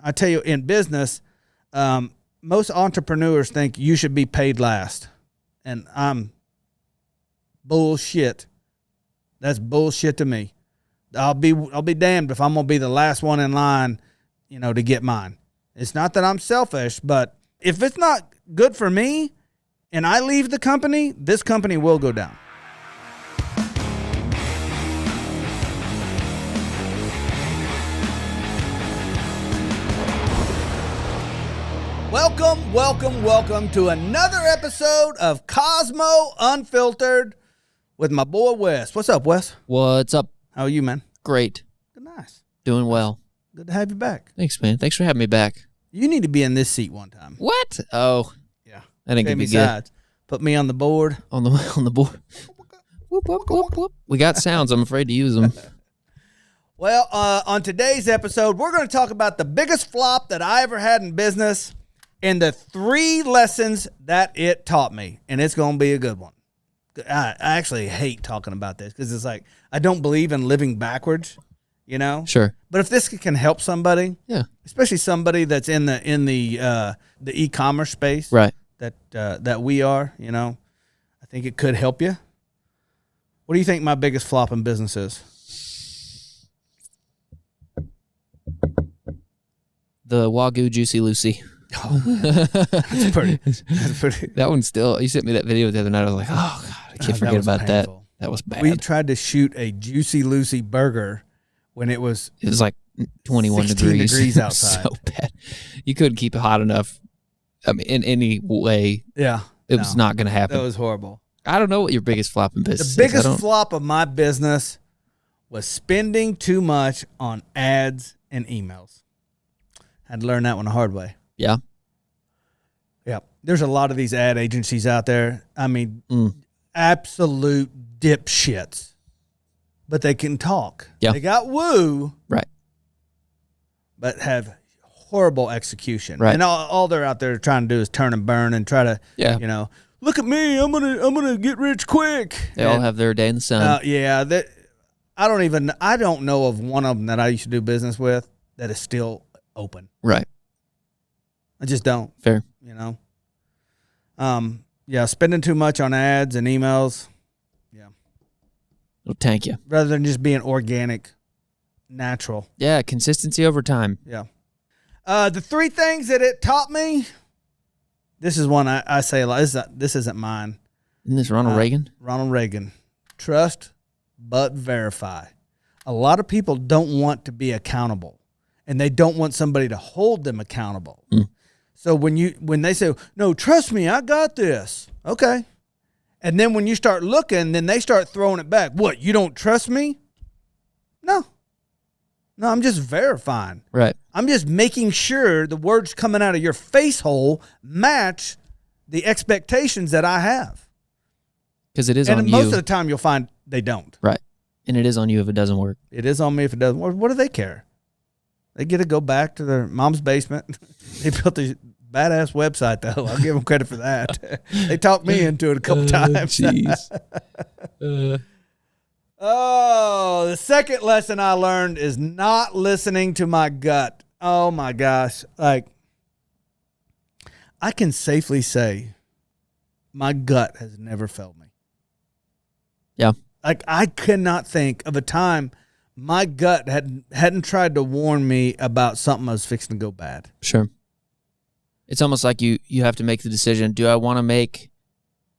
I tell you, in business, most entrepreneurs think you should be paid last. And I'm bullshit. That's bullshit to me. I'll be damned if I'm going to be the last one in line, to get mine. It's not that I'm selfish, but if it's not good for me and I leave the company, this company will go down. Welcome to another episode of Kosmo Unfiltered with my boy Wes. What's up, Wes? What's up? How are you, man? Great. Nice. Doing well. Good to have you back. Thanks, man. Thanks for having me back. You need to be in this seat one time. What? Oh. Yeah. I think it'd be good. Put me on the board. On the board. Whoop, whoop, whoop, whoop. We got sounds. I'm afraid to use them. Well, on today's episode, we're going to talk about the biggest flop that I ever had in business and the 3 lessons that it taught me. And it's going to be a good one. I actually hate talking about this because it's like I don't believe in living backwards, Sure. But if this can help somebody, yeah, especially somebody that's in the e-commerce space, right? That we are, I think it could help you. What do you think my biggest flop in business is? The Wagyu Juicy Lucy. Oh, that's pretty. That one still. You sent me that video the other night. I was like, oh God, I can't forget about painful. That was bad. We tried to shoot a Juicy Lucy burger when it was like 21 degrees outside. So bad. You couldn't keep it hot enough. I mean, in any way. Yeah, it was not going to happen. That was horrible. I don't know what your biggest flop in business is. The biggest flop of my business was spending too much on ads and emails. Had to learn that one the hard way. Yeah. Yeah. There's a lot of these ad agencies out there. I mean, absolute dipshits. But they can talk. Yeah. They got woo. Right. But have horrible execution. Right. And all they're out there trying to do is turn and burn and try to, look at me, I'm gonna get rich quick. They all have their day in the sun. Yeah. I don't know of one of them that I used to do business with that is still open. Right. I just don't. Fair. Spending too much on ads and emails. Yeah. It'll tank you. Rather than just being organic, natural. Yeah, consistency over time. Yeah. The 3 things that it taught me, this is one I say a lot. This isn't mine. Isn't this Ronald Reagan? Ronald Reagan. Trust, but verify. A lot of people don't want to be accountable, and they don't want somebody to hold them accountable. So when they say, no, trust me, I got this. Okay. And then when you start looking, then they start throwing it back. What, you don't trust me? No, I'm just verifying. Right. I'm just making sure the words coming out of your face hole match the expectations that I have. Because it is on you. And most of the time you'll find they don't. Right. And it is on you if it doesn't work. It is on me if it doesn't work. What do they care? They get to go back to their mom's basement. They built a badass website, though. I'll give them credit for that. They talked me into it a couple times. Jeez. The second lesson I learned is not listening to my gut. Oh, my gosh. Like, I can safely say my gut has never failed me. Yeah. Like, I cannot think of a time my gut hadn't tried to warn me about something I was fixing to go bad. Sure. It's almost like you have to make the decision. Do I want to make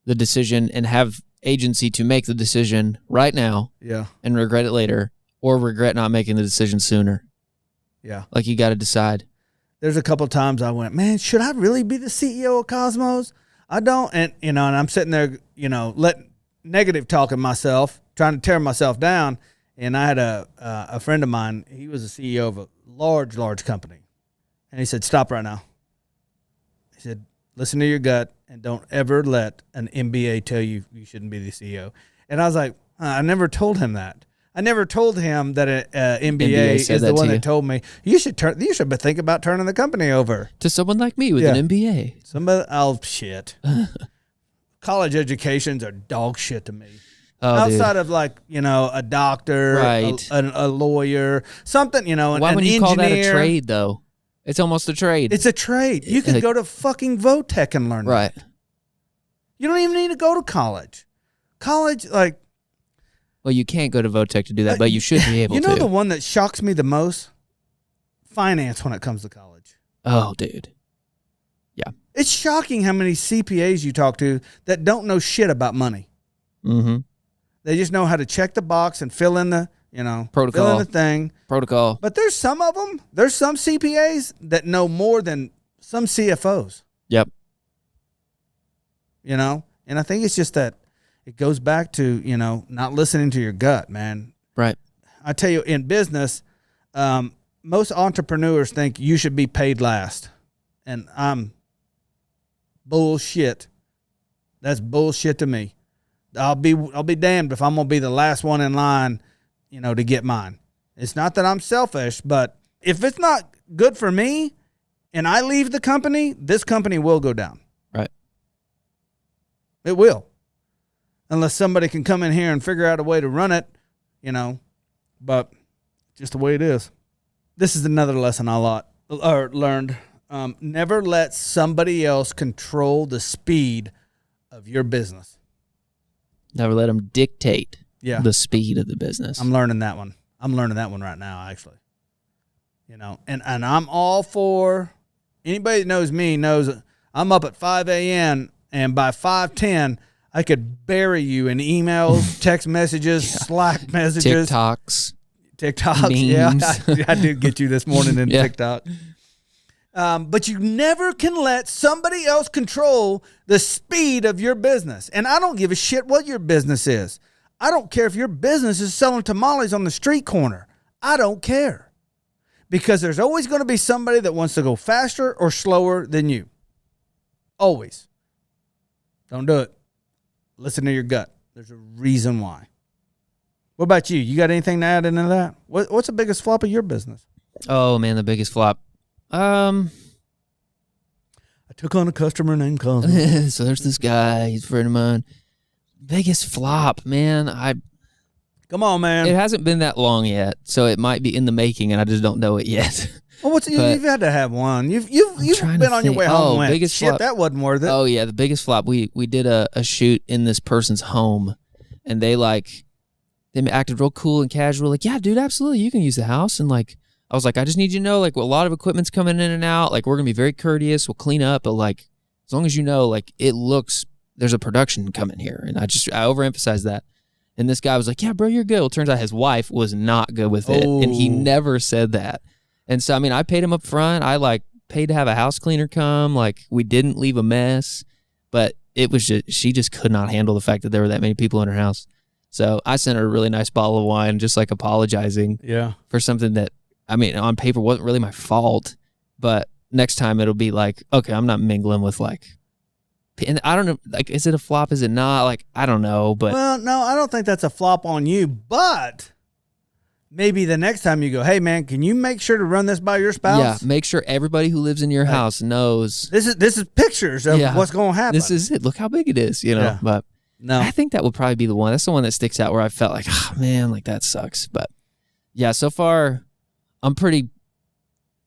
the decision and have agency to make the decision right now and regret it later, or regret not making the decision sooner? Yeah. Like, you got to decide. There's a couple of times I went, man, should I really be the CEO of Cosmos? I don't. And, and I'm sitting there, letting negative talking myself, trying to tear myself down. And I had a friend of mine, he was the CEO of a large company. And he said, stop right now. He said, listen to your gut and don't ever let an MBA tell you you shouldn't be the CEO. And I was like, I never told him that. I never told him that an MBA is the one that told me, you should think about turning the company over. To someone like me with an MBA. Shit. College educations are dog shit to me. Outside of a doctor, right. a lawyer, something, Why an would you engineer. call that a trade, though? It's almost a trade. It's a trade. You could go to fucking Votech and learn right. that. You don't even need to go to college. College, like... Well, you can't go to Votech to do that, but you should be able to. You know the one that shocks me the most? Finance when it comes to college. Oh, dude. Yeah. It's shocking how many CPAs you talk to that don't know shit about money. Mm-hmm. They just know how to check the box and fill in the, protocol. Fill in the thing. Protocol. But there's some of them, there's some CPAs that know more than some CFOs. Yep. And I think it's just that it goes back to, not listening to your gut, man. Right. I tell you, in business, most entrepreneurs think you should be paid last. And I'm bullshit. That's bullshit to me. I'll be damned if I'm going to be the last one in line, to get mine. It's not that I'm selfish, but if it's not good for me and I leave the company, this company will go down. Right. It will. Unless somebody can come in here and figure out a way to run it, but just the way it is. This is another lesson I learned. Never let somebody else control the speed of your business. Never let them dictate the speed of the business. I'm learning that one. I'm learning that one right now, actually. And I'm all for, anybody that knows me knows I'm up at 5 a.m. and by 5:10, I could bury you in emails, text messages, Slack messages. TikToks, memes. Yeah. I did get you this morning in TikTok. But you never can let somebody else control the speed of your business. And I don't give a shit what your business is. I don't care if your business is selling tamales on the street corner. I don't care. Because there's always going to be somebody that wants to go faster or slower than you. Always. Don't do it. Listen to your gut. There's a reason why. What about you? You got anything to add into that? What's the biggest flop of your business? Oh, man, the biggest flop. I took on a customer named Cosmo. So there's this guy. He's a friend of mine. Biggest flop, man. Come on, man. It hasn't been that long yet, so it might be in the making, and I just don't know it yet. Well, you've had to have one. You've been on your way home. And went, biggest shit, flop. That wasn't worth it. Oh yeah, the biggest flop. We did a shoot in this person's home, and they acted real cool and casual. Like, yeah, dude, absolutely, you can use the house. And I was like, I just need you to know, a lot of equipment's coming in and out. We're gonna be very courteous. We'll clean up, but as long as it looks, there's a production coming here. And I overemphasized that. And this guy was like, yeah, bro, you're good. Well, it turns out his wife was not good with it, and he never said that. And so, I paid him up front. I paid to have a house cleaner come. We didn't leave a mess, but it was she just could not handle the fact that there were that many people in her house. So I sent her a really nice bottle of wine, just apologizing for something that, on paper wasn't really my fault. But next time it'll be okay, I'm not mingling with and I don't know, is it a flop? Is it not? I don't know. But well, no, I don't think that's a flop on you. But maybe the next time you go, hey man, can you make sure to run this by your spouse? Yeah, make sure everybody who lives in your house knows. This is pictures of what's going to happen. This is it. Look how big it is, Yeah. But no, I think that would probably be the one. That's the one that sticks out where I felt man, that sucks. But yeah, so far I'm pretty,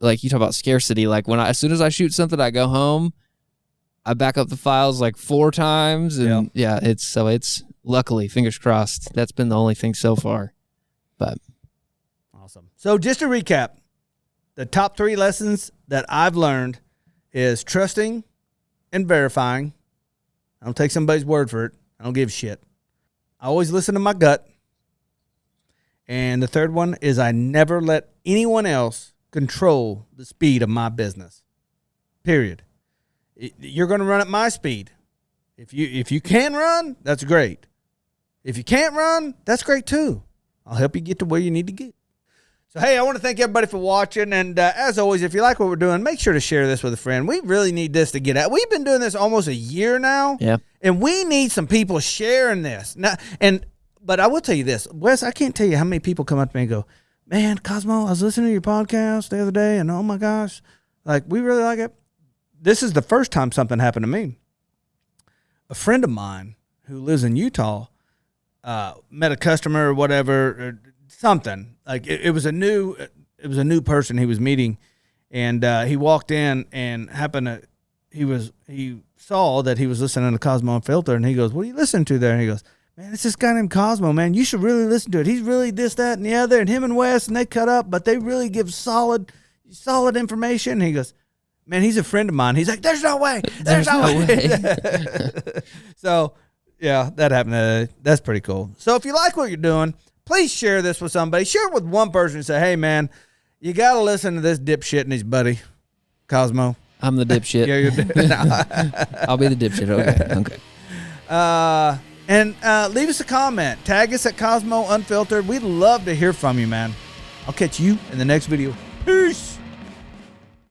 you talk about scarcity. As soon as I shoot something, I go home, I back up the files 4 times, and it's luckily, fingers crossed, that's been the only thing so far. But awesome. So just to recap, the top 3 lessons that I've learned is trusting and verifying. I don't take somebody's word for it. I don't give a shit. I always listen to my gut. And the third one is I never let anyone else control the speed of my business. Period. You're going to run at my speed. If you can run, that's great. If you can't run, that's great too. I'll help you get to where you need to get. So, hey, I want to thank everybody for watching. And as always, if you like what we're doing, make sure to share this with a friend. We really need this to get out. We've been doing this almost a year now. Yeah. And we need some people sharing this. Now, but I will tell you this, Wes, I can't tell you how many people come up to me and go, man, Cosmo, I was listening to your podcast the other day, and oh my gosh, we really like it. This is the first time something happened to me. A friend of mine who lives in Utah met a customer or whatever, or something. It was a new person he was meeting, And he walked in and he saw that he was listening to Kosmo Unfiltered, and he goes, "What are you listening to there?" And he goes, "Man, it's this guy named Kosmo, man. You should really listen to it. He's really this, that, and the other." And him and Wes, and they cut up, but they really give solid information. And he goes, "Man, he's a friend of mine." He's like, "There's no way. There's no way." So, yeah, that happened. That's pretty cool. So if you like what you're doing, please share this with somebody. Share it with one person and say, "Hey, man, you got to listen to this dipshit and his buddy, Kosmo." I'm the dipshit. Yeah, you're I'll be the dipshit. Okay. And leave us a comment. Tag us at Kosmo Unfiltered. We'd love to hear from you, man. I'll catch you in the next video. Peace.